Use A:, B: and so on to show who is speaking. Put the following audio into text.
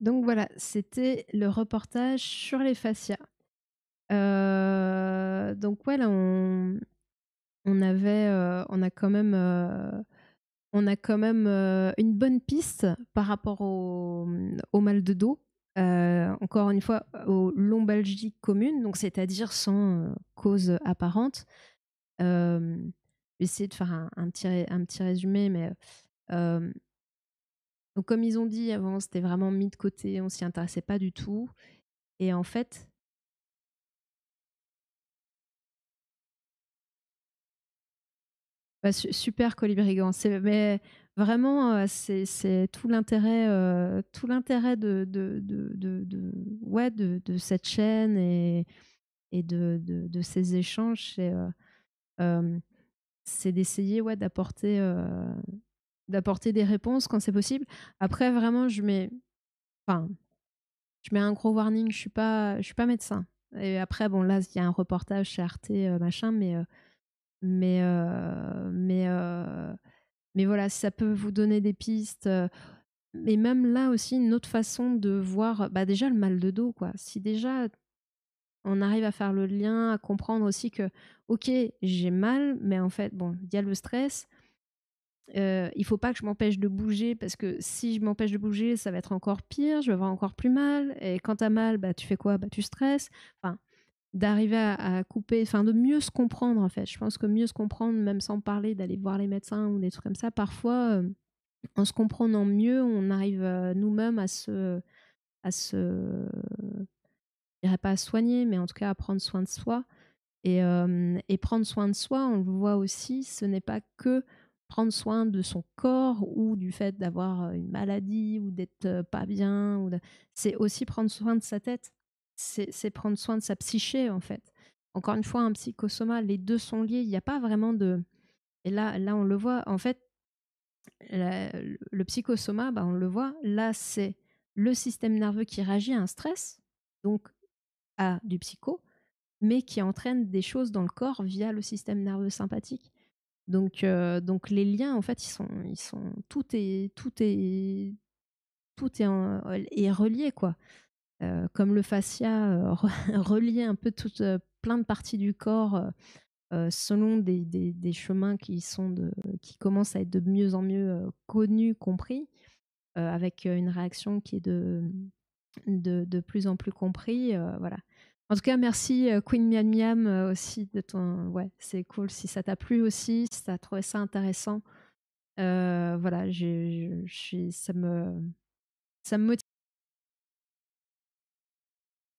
A: Donc voilà, c'était le reportage sur les fascias. Donc ouais, là, on avait, on a quand même, une bonne piste par rapport au mal de dos. Encore une fois, aux lombalgies communes, donc c'est-à-dire sans, cause apparente. Hem, je vais essayer de faire un petit résumé, mais, donc comme ils ont dit avant, c'était vraiment mis de côté, on s'y intéressait pas du tout et en fait, bah, super Colibri-Gant. Mais vraiment, c'est tout l'intérêt ouais, de cette chaîne et de ces échanges, hem, c'est d'essayer, ouais, d'apporter des réponses quand c'est possible. Après vraiment, enfin, je mets un gros warning, je suis pas médecin et après bon là, il y a un reportage chez Arte, machin, mais heu mais heu mais voilà, si ça peut vous donner des pistes, mais même là aussi, une autre façon de voir, bah, déjà le mal de dos, quoi. Si déjà on arrive à faire le lien, à comprendre aussi que, OK, j'ai mal, mais en fait, bon, il y a le stress, il faut pas que je m'empêche de bouger parce que si je m'empêche de bouger, ça va être encore pire, je vais avoir encore plus mal et quand tu as mal, bah, tu fais quoi? Bah, tu stresses. Enfin, d'arriver à couper, enfin de mieux se comprendre en fait. Je pense que mieux se comprendre, même sans parler d'aller voir les médecins ou des trucs comme ça, parfois, en se comprenant mieux, on arrive, nous-mêmes je dirais pas à soigner, mais en tout cas à prendre soin de soi et prendre soin de soi, on le voit aussi, ce n'est pas que prendre soin de son corps ou du fait d'avoir, une maladie ou d'être, pas bien c'est aussi prendre soin de sa tête. C'est prendre soin de sa psyché, en fait. Encore une fois, un psychosoma, les 2 sont liés. Il y a pas vraiment de et là, on le voit, en fait, le psychosoma, bah, on le voit, là, c'est le système nerveux qui réagit à un stress, donc à du psycho, mais qui entraîne des choses dans le corps via le système nerveux sympathique. Donc les liens, en fait, tout est relié, quoi. Comme le fascia, reliait un peu plein de parties du corps, selon des chemins qui commencent à être de mieux en mieux, connus, compris, avec, une réaction qui est de plus en plus compris, voilà. En tout cas, merci, Queen Miam Miam, aussi de ton ouais, c'est cool si ça t'a plu aussi, si tu as trouvé ça intéressant. Voilà, j'ai je suis ça me motive.